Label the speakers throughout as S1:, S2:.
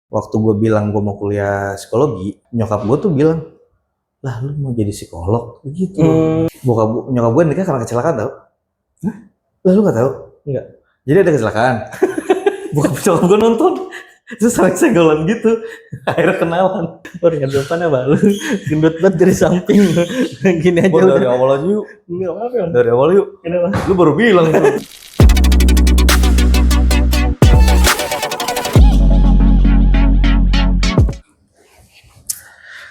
S1: Waktu gue bilang gue mau kuliah psikologi, nyokap gue tuh bilang, lah lu mau jadi psikolog gitu. Nyokap gue nikah karena kecelakaan tau. Hah? Lah lu nggak tahu? Enggak. Jadi ada kecelakaan. Nyokap gue nonton, terus saling senggolan gitu. Akhirnya kenalan.
S2: Yang depan apa lu? Gendut banget dari samping. Gini aja
S1: Dari
S2: udah.
S1: awal aja yuk.
S2: Enggak apa-apa. Om.
S1: Dari awal yuk.
S2: Kenapa?
S1: Lu baru bilang tuh.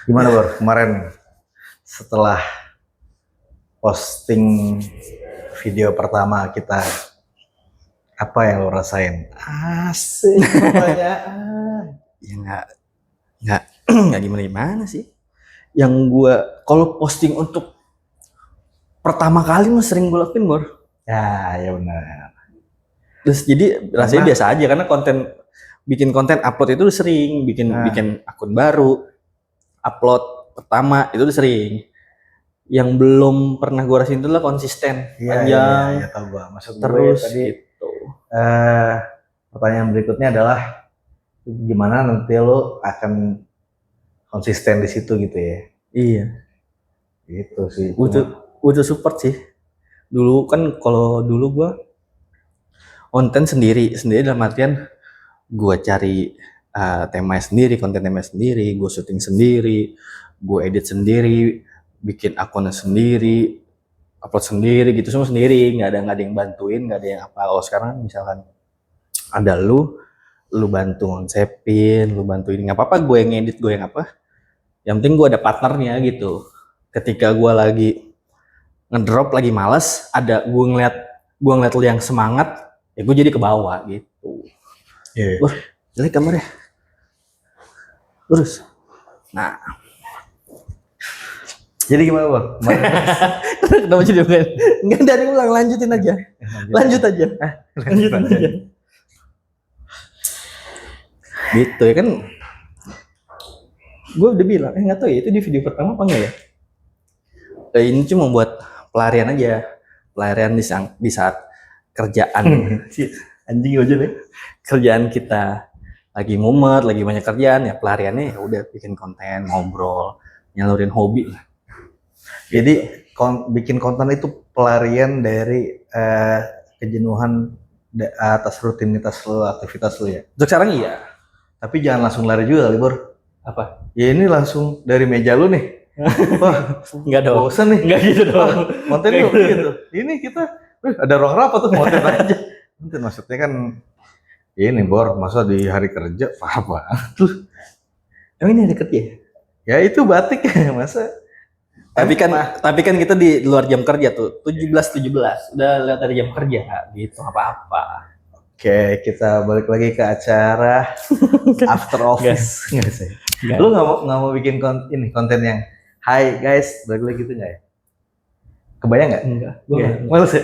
S1: Gimana Bor, kemarin setelah posting video pertama kita, apa yang lo rasain? Asik pertanyaan.
S2: Ya nggak gimana sih. Yang gua kalau posting untuk pertama kali mah sering gue lakuin, Bor.
S1: Ya benar.
S2: Terus jadi rasanya biasa aja karena bikin konten upload itu udah sering, bikin akun baru, upload pertama itu udah sering. Yang belum pernah gue rasain itu lah konsisten, panjang,
S1: Iya, tahu gua. Maksud
S2: terus
S1: gue tadi,
S2: gitu.
S1: pertanyaan berikutnya adalah gimana nanti lo akan konsisten di situ gitu ya?
S2: Iya.
S1: Gitu sih.
S2: Butuh support sih. Dulu kan kalau dulu gue konten sendiri dalam artian gue cari temanya sendiri, konten temanya sendiri, gue syuting sendiri, gue edit sendiri, bikin akunnya sendiri, upload sendiri gitu, semua sendiri, nggak ada yang bantuin, nggak ada yang apa. Kalau sekarang misalkan ada lu bantu ngonsepin, lu bantuin, nggak apa-apa, gue yang edit, gue yang apa, yang penting gue ada partnernya gitu. Ketika gue lagi ngedrop, lagi malas, ada gue ngeliat lu yang semangat, ya gue jadi ke bawah gitu.
S1: Iya.
S2: Wah, jelek kamarnya. Terus, nah,
S1: jadi gimana Bang?
S2: kenapa jadi bukan? Enggak, dari ulang, lanjutin aja. Lanjut aja. Lanjutin aja. Gitu ya kan. Gue udah bilang, nggak tahu ya itu di video pertama apa enggak ya? Ini cuma buat pelarian aja. Pelarian di saat kerjaan. Anjing aja deh. Kerjaan kita lagi mumet, lagi banyak kerjaan, ya pelariannya ya udah bikin konten, ngobrol, nyalurin hobi lah.
S1: Jadi bikin konten itu pelarian dari kejenuhan atas rutinitas lo, aktivitas lo ya.
S2: Untuk sekarang iya.
S1: Tapi jangan langsung lari juga, Libor.
S2: Apa?
S1: Ya ini langsung dari meja lu nih. Wah,
S2: enggak dong.
S1: Bosan nih.
S2: Enggak gitu dong.
S1: Konten yuk gitu. Ini kita ada ruang rapat tuh konten aja. Konten maksudnya kan ini Bor, masa di hari kerja apa?
S2: Emang ini ada kerja?
S1: Ya itu batik masa.
S2: Tapi kan kita di luar jam kerja tuh 17 udah lewat dari jam kerja gitu, apa-apa.
S1: Oke, kita balik lagi ke acara after office. Nggak sih. Lu nggak mau bikin konten yang Hai guys, balik lagi gitu nggak ya? Kebayang nggak?
S2: Enggak.
S1: Males ya?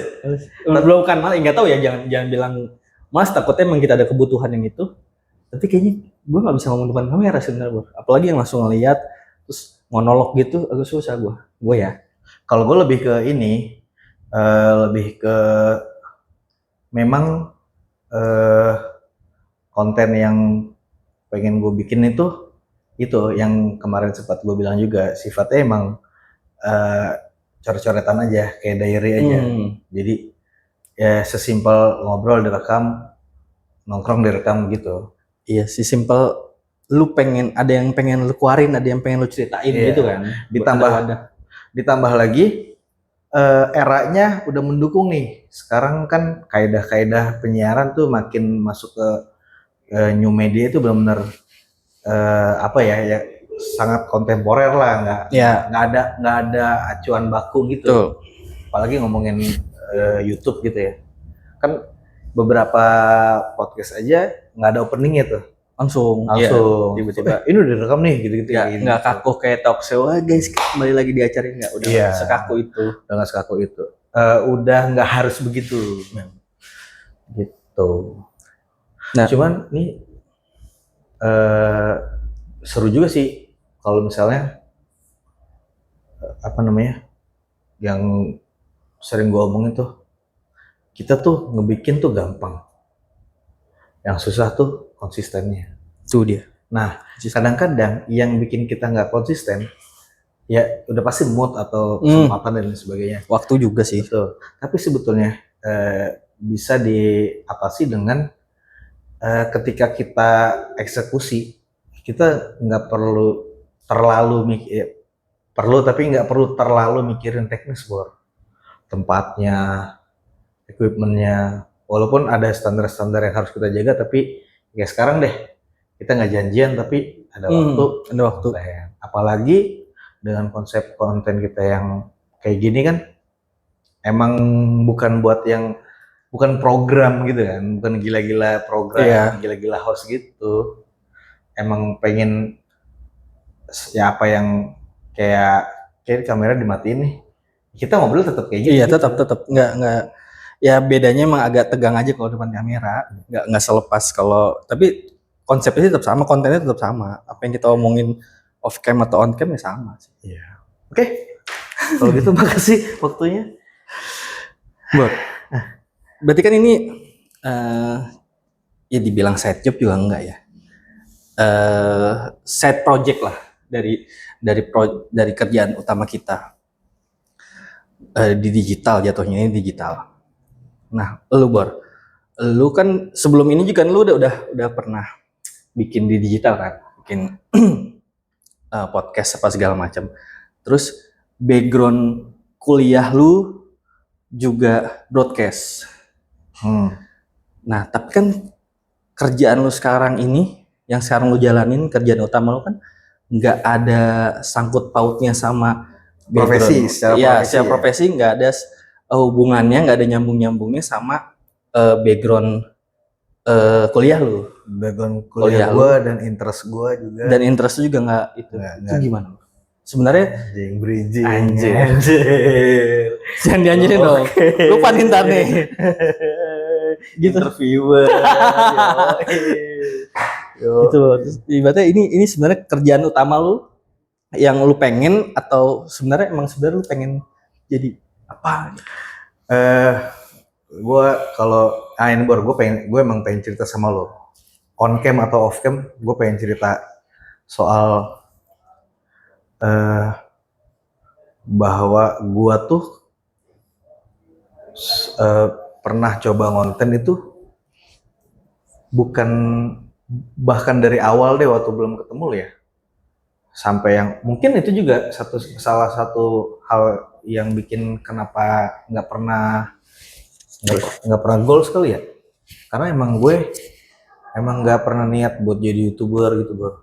S2: Belum kan malah nggak tahu ya, jangan bilang Mas, takutnya emang kita ada kebutuhan yang itu. Tapi kayaknya gue nggak bisa ngomong depan kamera sebenarnya, Bro. Apalagi yang langsung ngeliat terus monolog gitu agak susah gue ya.
S1: Kalau gue lebih ke ini, lebih ke memang konten yang pengen gue bikin itu yang kemarin sempat gue bilang juga, sifatnya emang coret-coretan aja, kayak diary aja. Jadi ya sesimpel ngobrol direkam, nongkrong direkam gitu.
S2: Iya, simpel. Lu ada yang pengen lu keluarin, ada yang pengen lu ceritain gitu kan.
S1: Ditambah lagi eranya udah mendukung nih. Sekarang kan kaedah-kaedah penyiaran tuh makin masuk ke new media itu benar-benar ya sangat kontemporer lah, nggak ada acuan baku gitu.
S2: Tuh.
S1: Apalagi ngomongin YouTube gitu ya. Kan beberapa podcast aja nggak ada openingnya tuh.
S2: Langsung
S1: ya, tiba-tiba ini udah direkam nih gitu-gitu
S2: ya, nggak kaku kayak talk show. Guys, kembali lagi di acara, nggak udah sekaku itu.
S1: Udah nggak sekaku itu. Udah nggak harus begitu. Gitu. Nah, cuman nih seru juga sih kalau misalnya yang sering gue omongin tuh, kita tuh ngebikin tuh gampang, yang susah tuh konsistennya.
S2: Tuh dia.
S1: Nah, kadang-kadang yang bikin kita nggak konsisten, ya udah pasti mood atau kesempatan dan lain sebagainya.
S2: Waktu juga sih.
S1: Betul. Tapi sebetulnya bisa diatasi dengan ketika kita eksekusi, kita nggak perlu terlalu mikir, perlu tapi nggak perlu terlalu mikirin teknis, Bor. Tempatnya, equipmentnya, walaupun ada standar-standar yang harus kita jaga, tapi ya sekarang deh kita nggak janjian tapi ada waktu.
S2: Ada waktu.
S1: Apalagi dengan konsep konten kita yang kayak gini kan, emang bukan buat yang bukan program gitu kan, bukan gila-gila program,
S2: Iya.
S1: gila-gila host gitu. Emang pengen ya apa yang kayak kamera dimatiin nih. Kita ngobrol tetap kayak gitu.
S2: Iya, tetap nggak ya bedanya emang agak tegang aja kalau depan kamera, nggak selepas kalau tapi konsepnya tetap sama, kontennya tetap sama. Apa yang kita omongin off cam atau on cam ya sama sih.
S1: Iya. Oke. Kalau gitu makasih waktunya.
S2: Bor. Berarti kan ini ya dibilang side job juga enggak ya. Side project lah dari kerjaan utama kita. Di digital jatuhnya, ini digital. Nah, lu kan sebelum ini juga lu udah pernah bikin di digital kan, bikin podcast apa segala macam. Terus background kuliah lu juga broadcast. Nah, tapi kan kerjaan lu sekarang ini, yang sekarang lu jalanin, kerjaan utama lu kan nggak ada sangkut pautnya sama
S1: Profesi,
S2: secara profesi nggak ada hubungannya, nggak ada nyambungnya sama background kuliah lu.
S1: Background kuliah gue dan interest gue juga.
S2: Dan interest juga nggak itu. Itu gimana? Sebenarnya
S1: bridging.
S2: Anjir. Jangan dianjirin dong. Lupa nih ntar nih. Gitu.
S1: Interviewer.
S2: Gitu. Terus ibaratnya ini sebenarnya kerjaan utama lu yang lu pengen, atau sebenarnya lu pengen jadi apa?
S1: Gue kalau ini baru gue emang pengen cerita sama lo on cam atau off cam. Gue pengen cerita soal bahwa gue tuh pernah coba ngonten itu bukan bahkan dari awal deh waktu belum ketemu lo ya, sampai yang mungkin itu juga salah satu hal yang bikin kenapa nggak pernah goals kali ya, karena emang gue nggak pernah niat buat jadi YouTuber gitu bro,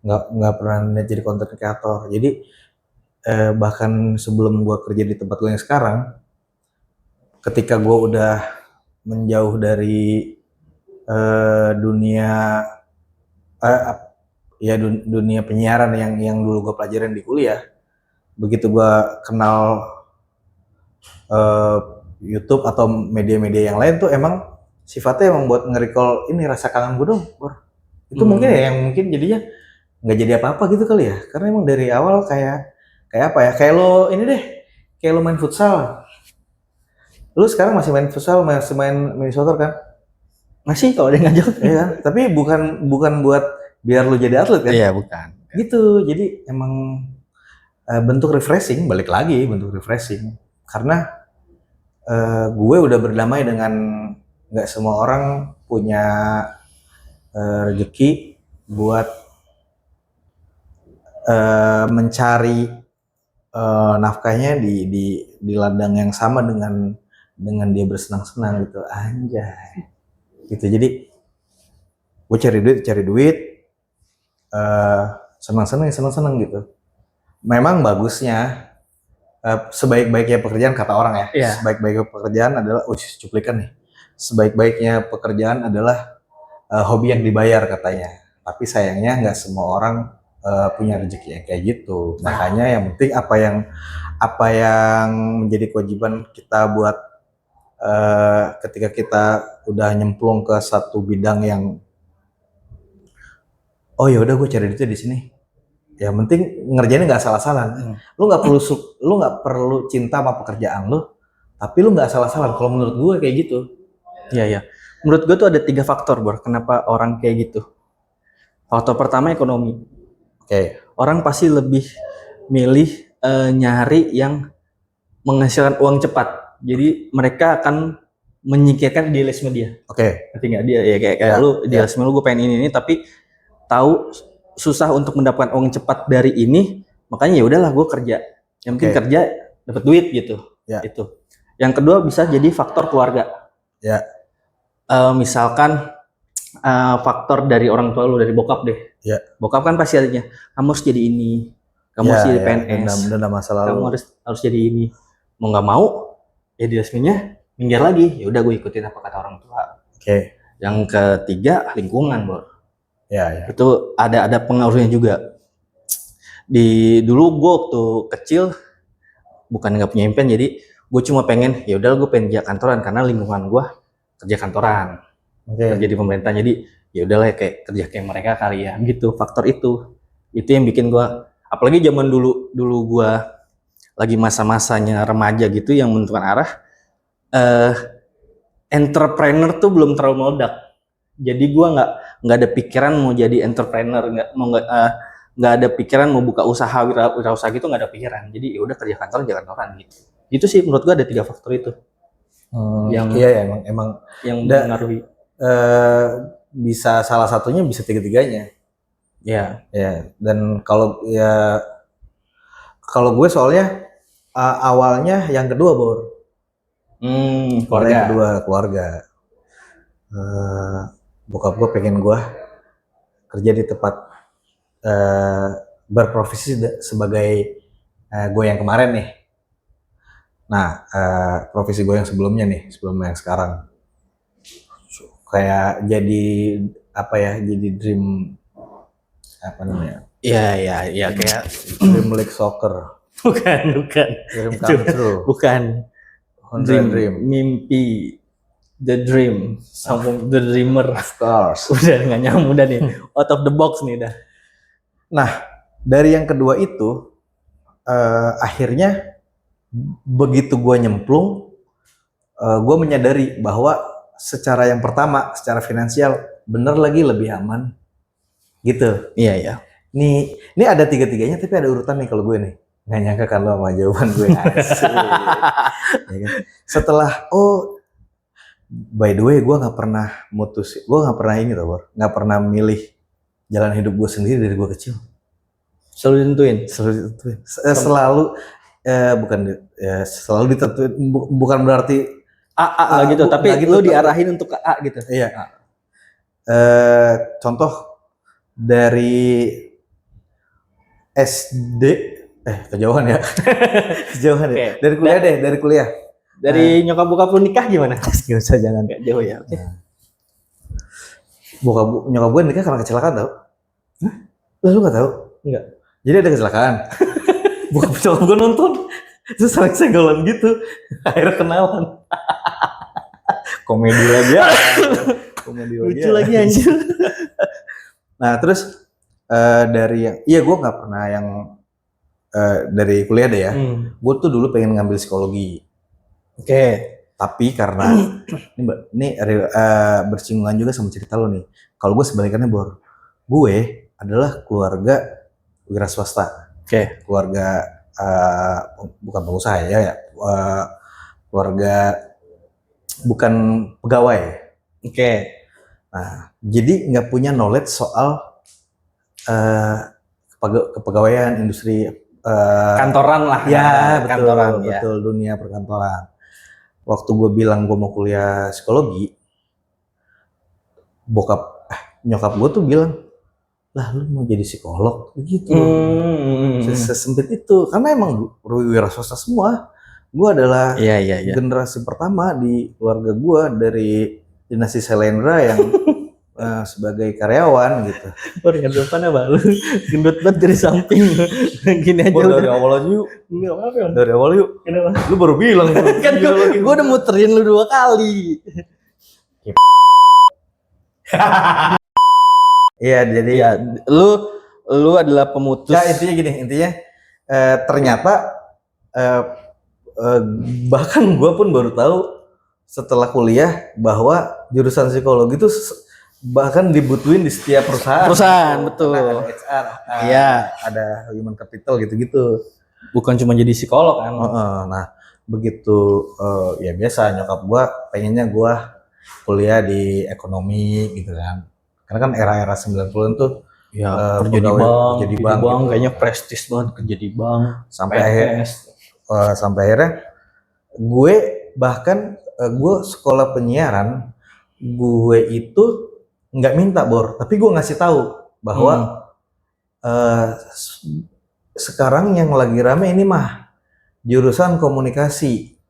S1: nggak pernah niat jadi content creator. Jadi bahkan sebelum gue kerja di tempat gue yang sekarang, ketika gue udah menjauh dari dunia dunia penyiaran yang dulu gue pelajarin di kuliah, begitu gue kenal YouTube atau media-media yang lain tuh emang sifatnya emang buat nge-recall ini rasa kangen gue dong, Bor. Itu mungkin ya yang mungkin jadinya nggak jadi apa-apa gitu kali ya, karena emang dari awal kayak apa ya, kayak lo ini deh, kayak lo main futsal. Lu sekarang masih main futsal, masih main mini soccer kan?
S2: Masih kalau dia ngajak.
S1: Iya, tapi bukan buat biar lu jadi atlet kan?
S2: Iya, bukan.
S1: Gitu, jadi emang bentuk refreshing, balik lagi bentuk refreshing. Karena gue udah berdamai dengan nggak semua orang punya rezeki buat mencari nafkahnya di ladang yang sama dengan dia bersenang-senang gitu, anjay. Gitu, jadi gue cari duit, senang-senang gitu. Memang bagusnya sebaik-baiknya pekerjaan, kata orang ya, sebaik-baiknya pekerjaan adalah cuplikan nih, sebaik-baiknya pekerjaan adalah hobi yang dibayar katanya. Tapi sayangnya nggak semua orang punya rezeki yang kayak gitu. Makanya yang penting apa yang menjadi kewajiban kita buat ketika kita udah nyemplung ke satu bidang yang oh ya udah gue cari duitnya di sini, ya penting ngerjainnya nggak salah-salah. Lu nggak perlu cinta sama pekerjaan lu, tapi lu nggak salah-salah. Kalau menurut gue kayak gitu.
S2: Iya. Menurut gue tuh ada 3 faktor, Bor, kenapa orang kayak gitu. Faktor pertama ekonomi.
S1: Oke.
S2: Orang pasti lebih milih nyari yang menghasilkan uang cepat. Jadi mereka akan menyingkirkan idealisme dia.
S1: Oke.
S2: Ngerti nggak? Dia ya kayak
S1: Ya,
S2: lu
S1: ya.
S2: idealisme lu gue pengen ini tapi tahu susah untuk mendapatkan uang cepat dari ini, makanya ya udahlah gue kerja. Yang penting
S1: Oke.
S2: kerja dapat duit gitu.
S1: Ya.
S2: Itu. Yang kedua bisa jadi faktor keluarga.
S1: Ya.
S2: Misalkan faktor dari orang tua lu, dari bokap deh.
S1: Ya.
S2: Bokap kan pasti adanya, kamu harus jadi ini, kamu harus jadi PNS,
S1: dendam masa lalu.
S2: kamu harus jadi ini. Mau nggak mau, ya idealismenya minggir lagi. Ya udah gue ikutin apa kata orang tua.
S1: Oke.
S2: Yang ketiga lingkungan, Bor.
S1: Ya.
S2: Itu ada pengaruhnya juga. Dulu gue waktu kecil bukan nggak punya impian, jadi gue cuma pengen ya udah gue pengen kerja kantoran karena lingkungan gue kerja kantoran. Kerja di pemerintah, jadi ya udahlah kayak kerja kayak mereka kali ya gitu. Faktor itu yang bikin gue, apalagi zaman dulu gue lagi masa-masanya remaja gitu yang menentukan arah, entrepreneur tuh belum terlalu meledak. Jadi gue nggak ada pikiran mau jadi entrepreneur, nggak ada pikiran mau buka usaha wirausaha gitu, nggak ada pikiran. Jadi ya udah kerja kantoran gitu. Itu sih menurut gue ada 3 faktor itu.
S1: Iya emang
S2: yang mengaruhi.
S1: Bisa salah satunya, bisa tiga-tiganya.
S2: Ya.
S1: Dan kalau gue soalnya awalnya yang kedua, Bor.
S2: Keluarga.
S1: Yang kedua keluarga. Bokap gue pengen gue kerja di tempat berprofesi sebagai gue yang kemarin nih. Nah, profesi gue yang sebelum yang sekarang. Kayak jadi jadi dream namanya?
S2: Iya kayak
S1: Dream League Soccer.
S2: Bukan.
S1: Dream come true.
S2: Bukan. Dream. Mimpi. The dream. Sama the dreamer.
S1: Of course.
S2: Udah nggak nyambung udah nih. Out of the box nih dah.
S1: Nah, dari yang kedua itu akhirnya begitu gue nyemplung, gue menyadari bahwa secara yang pertama, secara finansial bener lagi lebih aman gitu.
S2: Iya.
S1: Ini ada tiga-tiganya tapi ada urutan nih kalau gue nih. Nggak nyangka kan lo sama jawaban gue. Asik. Ya kan? Setelah by the way gue nggak pernah nggak pernah milih jalan hidup gue sendiri dari gue kecil.
S2: Selalu ditentuin.
S1: Selalu selalu ditentuin, bukan berarti
S2: A gitu, tapi gitu, lu diarahin untuk A gitu.
S1: Iya. Contoh dari SD, kejauhan ya. Kejauhan ya. Dari kuliah deh, dari kuliah.
S2: Dari nyokap bokap lu nikah gimana?
S1: Gak usah, jangan.
S2: Gak jauh ya. Oke.
S1: Nyokap gue nikah karena kecelakaan tau. Hah? Lu gak tahu?
S2: Enggak.
S1: Jadi ada kecelakaan. Bokap nyokap gue nonton. Terus saling senggolan gitu. Akhirnya kenalan. Komedi lagi ya.
S2: Lucu lagi anjir.
S1: Nah terus dari yang gue nggak pernah yang dari kuliah deh ya. Gue tuh dulu pengen ngambil psikologi.
S2: Oke.
S1: Tapi karena ini bersinggungan juga sama cerita lo nih. Kalau gue sebalikannya, Bor, gue adalah keluarga wira swasta.
S2: Oke.
S1: Keluarga bukan pengusaha ya. Keluarga bukan pegawai.
S2: Oke.
S1: Nah, jadi nggak punya knowledge soal kepegawaian, industri
S2: kantoran lah.
S1: Ya,
S2: kantoran,
S1: betul, dunia perkantoran. Waktu gue bilang gue mau kuliah psikologi, nyokap gue tuh bilang, lah lu mau jadi psikolog gitu. Sesempit itu, karena emang wira swasta semua. Gue adalah generasi pertama di keluarga gue dari dinasti Selendra yang sebagai karyawan gitu.
S2: Ya depan apa lu gendut banget dari samping. Gini aja
S1: udah. Dari awal aja yuk.
S2: Enggak apa-apa.
S1: Dari awal yuk.
S2: Kenapa?
S1: Lu baru bilang
S2: kan gue udah muterin lu 2 kali. Iya, jadi ya lu adalah pemutus.
S1: Ya intinya ternyata bahkan gue pun baru tahu setelah kuliah bahwa jurusan psikologi itu bahkan dibutuhin di setiap perusahaan.
S2: Perusahaan,
S1: Gitu.
S2: betul.
S1: Karena ada HR,
S2: Iya.
S1: ada human capital gitu-gitu.
S2: Bukan cuma jadi psikolog kan.
S1: Nah, begitu ya biasa nyokap gua pengennya gua kuliah di ekonomi gitu kan. Karena kan era-era 90-an tuh
S2: Ya, kerja di
S1: pegawai
S2: bank,
S1: gitu.
S2: kayaknya prestis banget kerja di bank.
S1: Sampai akhirnya gue bahkan gue sekolah penyiaran, gue itu nggak minta Bor, tapi gue ngasih tahu bahwa sekarang yang lagi rame ini mah jurusan komunikasi.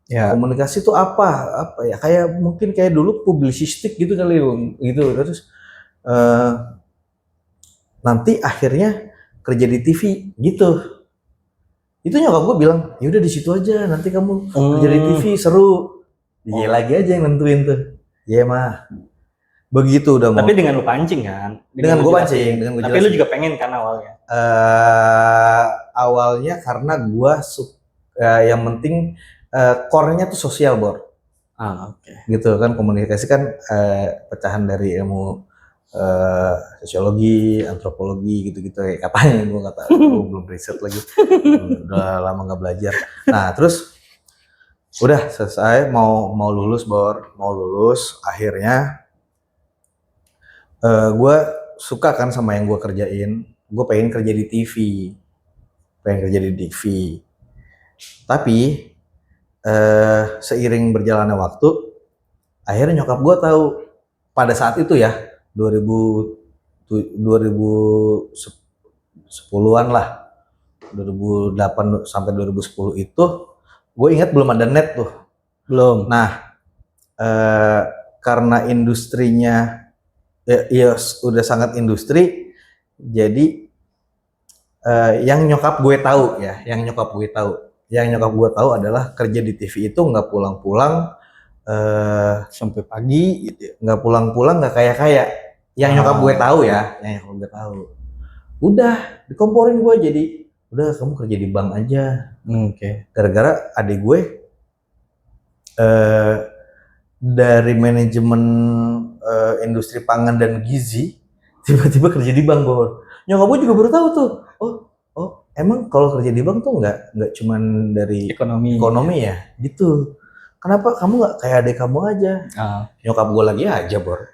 S2: Ya.
S1: Komunikasi itu apa ya, kayak mungkin kayak dulu publisistik gitu kali gitu. Terus nanti akhirnya kerja di TV gitu. Itu nyokap gue bilang, ya udah di situ aja, nanti kamu kerja di TV seru. Dia lagi aja yang nentuin tuh. Iya mah. Begitu udah mau.
S2: Tapi dengan lu pancing kan?
S1: Dengan gue pancing, dengan gue
S2: Tapi lu juga pengen kan awalnya?
S1: Awalnya karena gue yang penting core-nya tuh sosial Bor.
S2: Oke.
S1: Gitu kan, komunikasi kan pecahan dari ilmu sosiologi, antropologi gitu-gitu ya katanya, gue nggak tahu, gue belum riset lagi, udah lama nggak belajar. Nah terus udah selesai mau lulus Bor, mau lulus akhirnya gue suka kan sama yang gue kerjain, gue pengen kerja di TV, tapi seiring berjalannya waktu akhirnya nyokap gue tahu pada saat itu ya 2010-an lah, 2008 sampai 2010 itu gue ingat belum ada net tuh.
S2: Belum.
S1: Nah, karena industrinya ya udah sangat industri, jadi yang nyokap gue tahu adalah kerja di TV itu nggak pulang-pulang
S2: sampai pagi gitu ya.
S1: Nggak pulang-pulang, nggak kaya-kaya. Yang nyokap gue tahu ya, Udah dikomporin gue jadi, udah kamu kerja di bank aja.
S2: Oke.
S1: Gara-gara adik gue dari manajemen industri pangan dan gizi tiba-tiba kerja di bank Bor. Nyokap gue juga baru tahu tuh. Oh, emang kalau kerja di bank tuh nggak cuman dari ekonomi ya, gitu. Kenapa kamu nggak kayak adik kamu aja? Nyokap gue lagi aja Bor.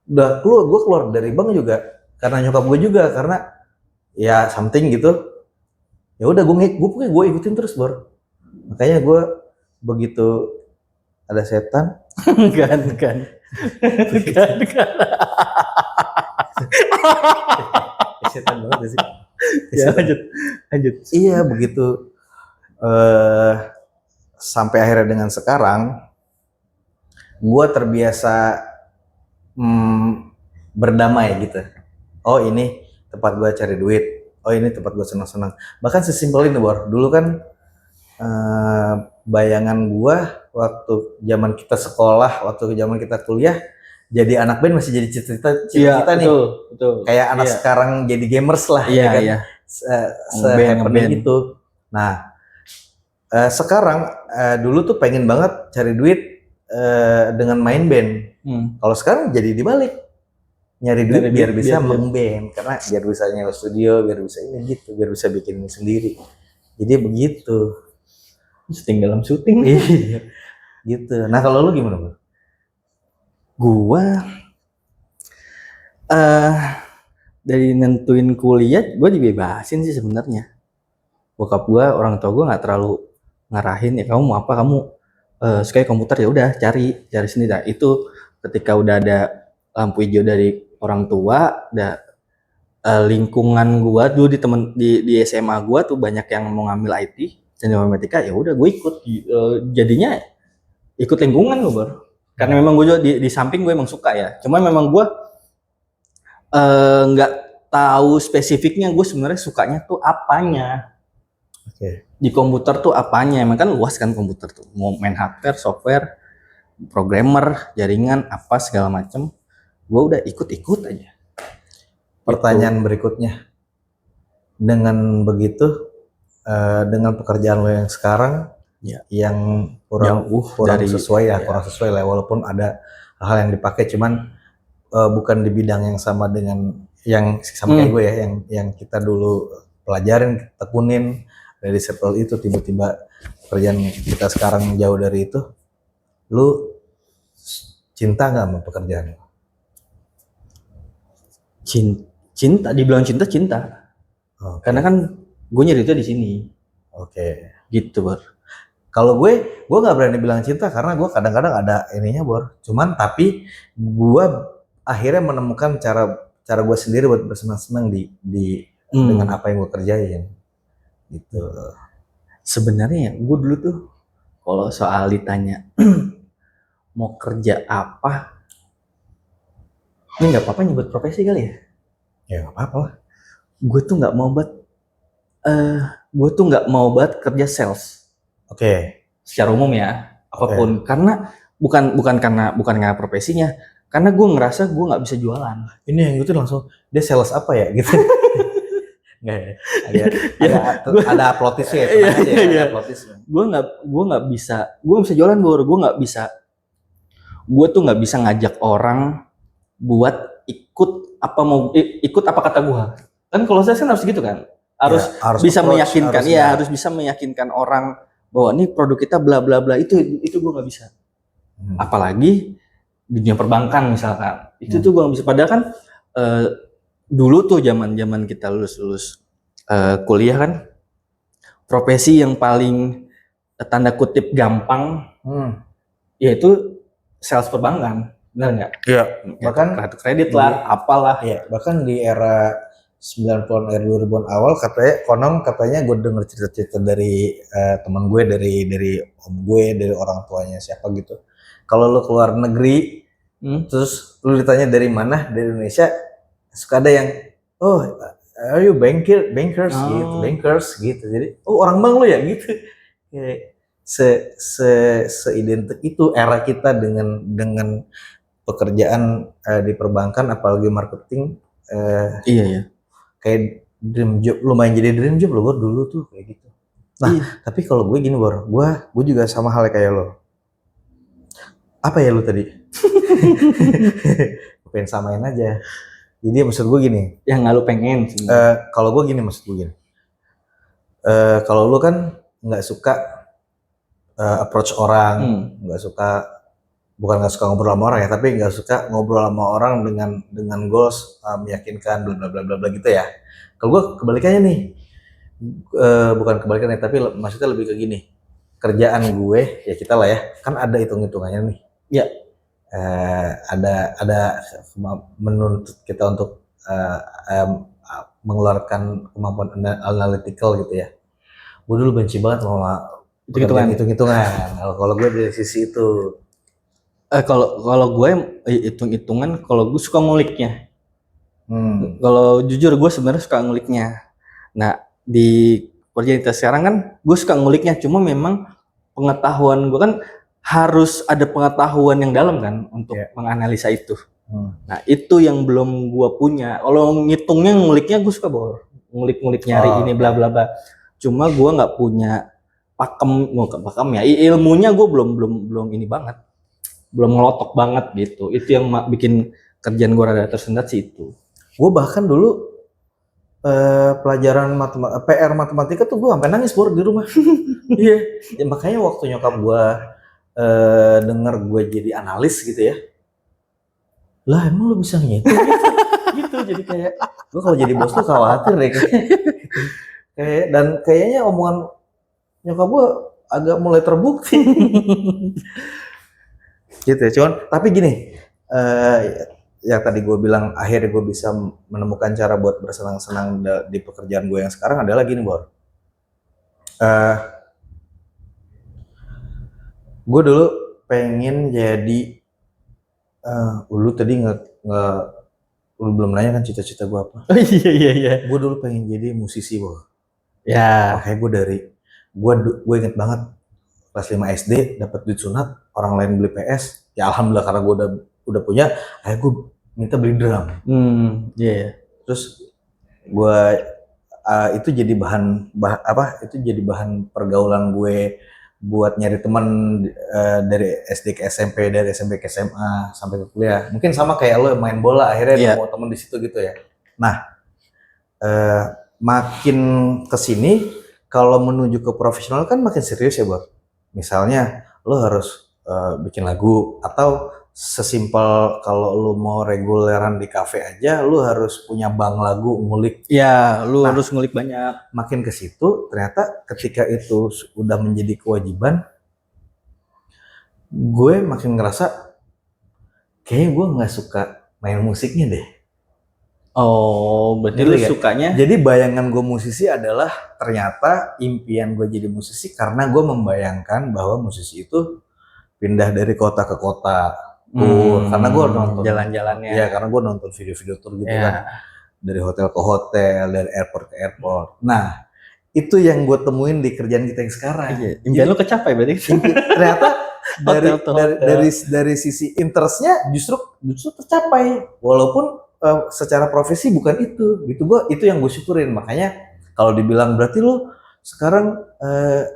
S1: Udah gue keluar dari bank juga karena nyokap gue juga, karena ya something gitu. Ya udah gue ikutin terus Bor. Makanya gue begitu ada setan.
S2: Kan.
S1: Setan banget sih.
S2: Ya, lanjut.
S1: Iya begitu. Sampai akhirnya dengan sekarang gue terbiasa berdamai gitu. Oh ini tempat gue cari duit, oh ini tempat gue senang-senang. Bahkan sesimpel ini Bor, dulu kan bayangan gue waktu zaman kita sekolah, waktu zaman kita kuliah, jadi anak band masih jadi cita-cita nih.
S2: Betul.
S1: Kayak anak sekarang jadi gamers lah.
S2: Iya,
S1: kan?
S2: Iya.
S1: Se-happening itu. Nah sekarang dulu tuh pengen banget cari duit dengan main band. Kalau sekarang jadi dibalik, nyari duit biar bisa meng-band, karena biar bisa nyewa studio, biar bisa ini gitu, biar bisa bikin ini sendiri. Jadi begitu.
S2: Syuting dalam syuting.
S1: Iya. Gitu. Nah kalau lu gimana Bro?
S2: Gua dari nentuin kuliah gue dibebasin sih sebenarnya. Bokap gue, orang tua gue nggak terlalu ngarahin ya kamu mau apa, kamu suka komputer ya udah cari sendiri. Nah, itu ketika udah ada lampu hijau dari orang tua, lingkungan gue dulu di SMA gue tuh banyak yang mau ngambil IT dan informatika, ya udah gue ikut. Jadinya ikut lingkungan gue Bro. Karena memang gue juga di samping gue emang suka ya. Cuman memang gue nggak tahu spesifiknya gue sebenarnya sukanya tuh apanya.
S1: Oke.
S2: Di komputer tuh apanya, emang kan luas kan komputer tuh, mau main hardware, software, programmer, jaringan, apa segala macem. Gue udah ikut aja.
S1: Pertanyaan berikutnya, dengan begitu, dengan pekerjaan lo yang sekarang, yang kurang sesuai ya, kurang sesuai lah, walaupun ada hal yang dipakai, cuman bukan di bidang yang sama dengan yang sama kayak gue ya, yang kita dulu pelajarin, tekunin dari circle itu, tiba-tiba pekerjaan kita sekarang jauh dari itu, lu cinta nggak sama pekerjaan lu?
S2: Cinta, dibilang cinta.
S1: Oke.
S2: Karena kan gue nyari itu di sini.
S1: Oke.
S2: Gitu, Bor.
S1: Kalau gue nggak berani bilang cinta karena gue kadang-kadang ada ininya, Bor. Cuman tapi gue akhirnya menemukan cara gue sendiri buat bersenang-senang dengan apa yang gue kerjain. Gitu.
S2: Sebenarnya gue dulu tuh kalau soal ditanya mau kerja apa, ini nggak apa-apa nyebut profesi kali ya?
S1: Ya nggak apa-apa lah.
S2: Gue tuh nggak mau banget kerja sales.
S1: Oke.
S2: Secara umum ya, apapun. Karena bukan karena profesinya, karena gue ngerasa gue nggak bisa jualan.
S1: Ini yang gitu langsung dia sales apa ya gitu. Nggak ya. Ada plotisnya ya. Ada plotisnya.
S2: Gue nggak bisa jualan, Bor. Gue tuh nggak bisa ngajak orang buat ikut apa kata gue. Kan kalau saya kan harus gitu kan, harus bisa meyakinkan, harus bisa meyakinkan orang bahwa ini produk kita bla bla bla, itu gue nggak bisa. Apalagi di dunia perbankan misalkan, itu tuh gue nggak bisa. Padahal kan dulu tuh zaman kita lulus kuliah kan, profesi yang paling tanda kutip gampang yaitu sales perbankan, benar nggak?
S1: Iya. Bahkan
S2: kartu kredit lah, apalah.
S1: Iya. Bahkan di era 90-an, 2000-an awal katanya gue denger cerita-cerita dari teman gue, dari om gue, dari orang tuanya siapa gitu. Kalau lu keluar negeri, terus lu ditanya dari mana, dari Indonesia, suka ada yang, oh, are you bankers gitu. Jadi, oh orang bank lu ya gitu. Kayak se-identik itu era kita dengan pekerjaan di perbankan, apalagi marketing.
S2: Iya.
S1: Kayak dream job, lumayan jadi dream job loh Bor dulu tuh kayak gitu. Nah, tapi kalau gue gini Bor, gue juga sama halnya kayak lo. Apa ya lu tadi? Gue pengen samain aja. Jadi maksud gue gini.
S2: Yang nggak lu pengen.
S1: Kalau gue gini, maksud gue gini. Kalau lu kan nggak suka approach orang, bukan nggak suka ngobrol sama orang ya, tapi nggak suka ngobrol sama orang dengan goals meyakinkan bla bla bla bla gitu ya. Kalau gue kebalikannya nih, bukan kebalikannya, tapi maksudnya lebih ke gini, kerjaan gue ya kita lah ya, kan ada hitung-hitungannya nih.
S2: Ya.
S1: Ada menuntut kita untuk mengeluarkan kemampuan analytical gitu ya. Gue dulu benci banget sama hitung-hitungan. Kalau gue dari sisi itu.
S2: Kalau gue hitung-hitungan, kalau gue suka nguliknya. Kalau jujur gue sebenarnya suka nguliknya. Nah di pekerjaan kita sekarang kan gue suka nguliknya, cuma memang pengetahuan gue kan harus ada pengetahuan yang dalam kan untuk menganalisa itu. Nah itu yang belum gue punya. Kalau ngitungnya, nguliknya gue suka Bor, ngulik nyari ini bla bla bla. Cuma gue nggak punya pakem ya, ilmunya gue belum ini banget, belum ngelotok banget gitu. Itu yang bikin kerjaan gue rada tersendat sih itu.
S1: Gue bahkan dulu pelajaran PR matematika tuh gue sampai nangis Bor di rumah. Iya. Ya, makanya waktu nyokap gue dengar gue jadi analis gitu ya, lah emang lu bisa ngitung gitu. Jadi kayak gue kalau jadi bos tuh khawatir deh kayak, dan kayaknya omongan nyokap gue agak mulai terbukti. Gitu ya. Cuman tapi gini, yang tadi gue bilang akhirnya gue bisa menemukan cara buat bersenang-senang di pekerjaan gue yang sekarang adalah gini Bor. Gue dulu pengen jadi lu tadi lu belum nanya kan cita-cita gue apa?
S2: Oh, iya.
S1: Gue dulu pengen jadi musisi Bor.
S2: Ya.
S1: Makanya gue inget banget kelas 5 SD dapat duit sunat, orang lain beli PS, ya alhamdulillah karena gue udah punya, akhirnya gue minta beli drum. Terus gue itu jadi bahan pergaulan gue buat nyari teman dari SD ke SMP, dari SMP ke SMA sampai ke kuliah. Mungkin sama kayak lo main bola akhirnya
S2: Iya.
S1: nemu teman di situ gitu ya. Nah, eh, makin kesini kalau menuju ke profesional kan makin serius ya, Bor. Misalnya lo harus bikin lagu, atau sesimpel kalau lo mau reguleran di kafe aja lo harus punya bank lagu, ngulik.
S2: Ya, lu
S1: Nah,
S2: harus ngulik banyak.
S1: makin ke situ ternyata ketika itu udah menjadi kewajiban, gue makin ngerasa kayaknya gue nggak suka main musiknya deh.
S2: Oh, berarti
S1: Ngerti
S2: lu
S1: gak?
S2: sukanya
S1: Jadi bayangan gue musisi adalah ternyata impian gue jadi musisi karena gue membayangkan bahwa musisi itu pindah dari kota ke kota, tur. Karena gue nonton
S2: jalan-jalannya.
S1: ya, karena gue nonton video-video tur gitu
S2: Ya.
S1: kan, dari hotel ke hotel, dari airport ke airport. Nah, itu yang gue temuin di kerjaan kita yang sekarang.
S2: Iya, impian lu kecapai berarti.
S1: Ternyata dari
S2: Hotel tuh hotel.
S1: dari sisi interestnya justru tercapai, walaupun secara profesi bukan itu gitu. Itu yang gue syukurin. Makanya kalau dibilang berarti lu sekarang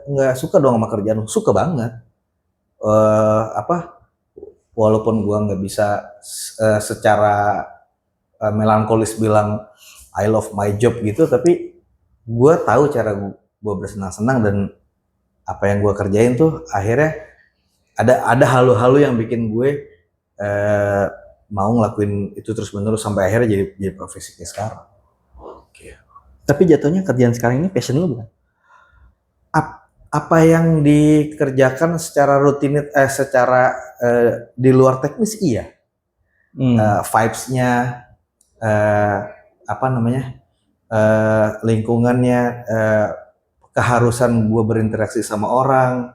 S1: nggak suka dong sama kerjaan lu. Suka banget. Walaupun gue nggak bisa secara melankolis bilang I love my job gitu, tapi gue tahu cara gue bersenang-senang, dan apa yang gue kerjain tuh akhirnya ada halu-halu yang bikin gue mau ngelakuin itu terus-menerus sampai akhirnya jadi profesi kayak sekarang.
S2: Tapi jatuhnya kerjaan sekarang ini passion lu bukan?
S1: Apa yang dikerjakan secara rutin, secara di luar teknis iya. Vibes-nya, apa namanya, lingkungannya, keharusan gue berinteraksi sama orang,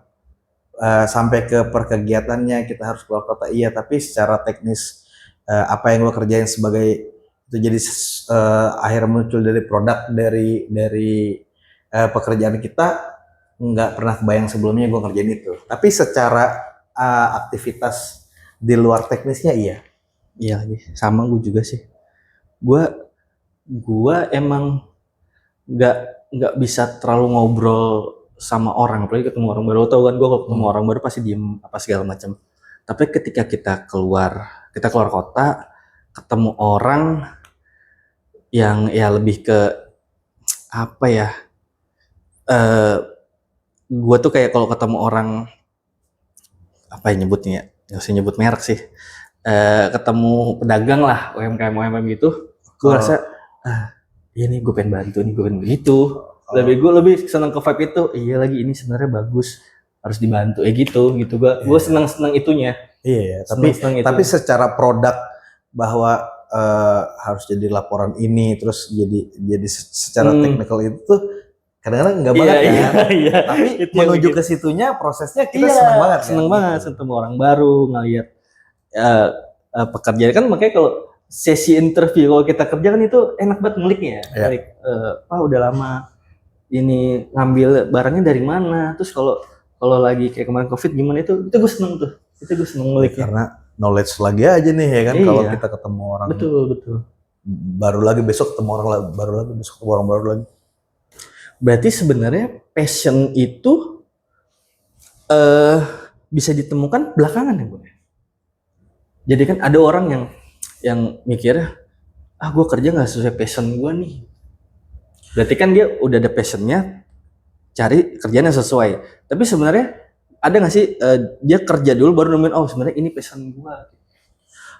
S1: sampai ke perkegiatannya kita harus keluar kota iya, tapi secara teknis apa yang gue kerjain sebagai itu jadi akhirnya muncul dari produk dari pekerjaan kita, nggak pernah kebayang sebelumnya gue ngerjain itu. Tapi secara aktivitas di luar teknisnya iya.
S2: Iya lagi, sama gue juga sih. Gue emang nggak bisa terlalu ngobrol sama orang, apalagi ketemu orang baru. Tau kan gue kalau ketemu orang baru pasti diem apa segala macam. Tapi ketika kita keluar kota, ketemu orang yang ya lebih ke apa ya? Gue tuh kayak kalau ketemu orang apa ya nyebutnya ya? Nggak usah nyebut merek sih. Ketemu pedagang lah, UMKM gitu, gue rasa ini gue pengen bantu nih, gue pengen begitu. Gue lebih senang ke vibe itu. Iya lagi, ini sebenarnya bagus, harus dibantu gitu gue senang itunya.
S1: Iya,
S2: Senang
S1: tapi secara produk bahwa harus jadi laporan ini, terus jadi secara teknikal itu tuh kadang-kadang nggak banget kan.
S2: Iya.
S1: Tapi
S2: Itu
S1: menuju
S2: yang
S1: ke situnya prosesnya kita seneng banget.
S2: Seneng banget ketemu orang baru, ngeliat pekerjaan kan. Makanya kalau sesi interview kalau kita kerja kan itu enak banget nguliknya ya. Ngulik, Pak udah lama ini ngambil barangnya dari mana, terus kalau lagi kayak kemarin COVID gimana, itu gue seneng tuh, itu gue seneng nguliknya.
S1: Karena knowledge lagi aja nih ya kan, kalau kita ketemu orang
S2: betul
S1: baru lagi, besok ketemu orang baru lagi, besok ketemu orang baru lagi.
S2: Berarti sebenarnya passion itu bisa ditemukan belakangan ya, Bu. Jadi kan ada orang yang mikirnya, gue kerja nggak sesuai passion gue nih. Berarti kan dia udah ada passionnya, cari kerjaan yang sesuai. Tapi sebenarnya ada nggak sih dia kerja dulu baru nemuin, sebenarnya ini passion gue.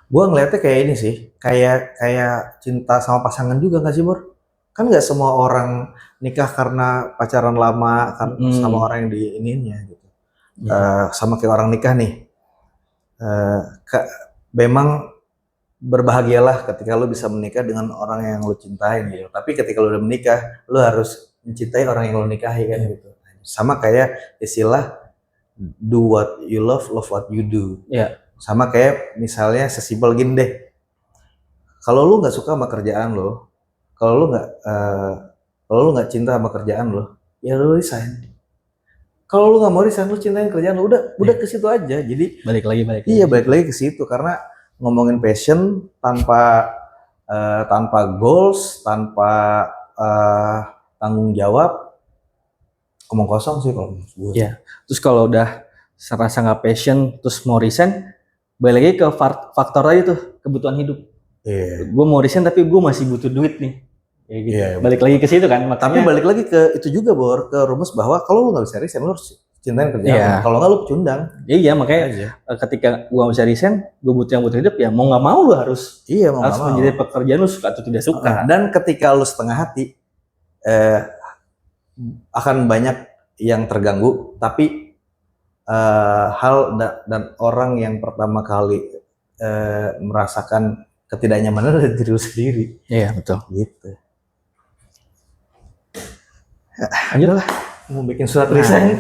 S1: Gue ngeliatnya kayak ini sih, kayak cinta sama pasangan juga nggak sih, Bor? Kan nggak semua orang nikah karena pacaran lama kan sama orang yang diininya gitu. Sama kayak orang nikah nih, memang berbahagialah ketika lo bisa menikah dengan orang yang lo cintai gitu. Tapi ketika lo udah menikah, lo harus mencintai orang yang lo nikahi kan gitu. Sama kayak istilah do what you love what you do. Sama kayak misalnya sesimpel gini deh, kalau lo nggak suka sama kerjaan lo, kalau lo nggak cinta sama kerjaan lo, ya lo resign. Kalau lo nggak mau resign, lo cintain kerjaan lo, udah ke situ aja. Jadi balik lagi ke situ. Karena ngomongin passion tanpa goals, tanpa tanggung jawab, omong kosong sih kalau menurut gue.
S2: Iya. Terus kalau udah serasa nggak passion, terus mau resign, balik lagi ke faktor tadi tuh, kebutuhan hidup.
S1: Iya.
S2: Gue mau resign tapi gue masih butuh duit nih. Ya gitu.
S1: Iya,
S2: Balik lagi ke situ kan.
S1: Tapi
S2: Makanya,
S1: balik lagi ke itu juga Bor, ke rumus bahwa kalau lu nggak bisa resign lu harus cintain kerjaan.
S2: Iya.
S1: Kalau nggak lu pecundang
S2: iya makanya
S1: aja.
S2: ketika gue bisa resign, gue butuh yang butuh hidup ya mau nggak mau lu harus
S1: Iya, mau
S2: harus
S1: nggak mau.
S2: menjadi pekerjaan lu suka atau tidak suka.
S1: Dan ketika lu setengah hati, akan banyak yang terganggu. Tapi dan orang yang pertama kali merasakan ketidaknyamanan dari diri lu sendiri.
S2: Iya betul.
S1: Gitu.
S2: Lanjut lah.
S1: Mau bikin surat resign.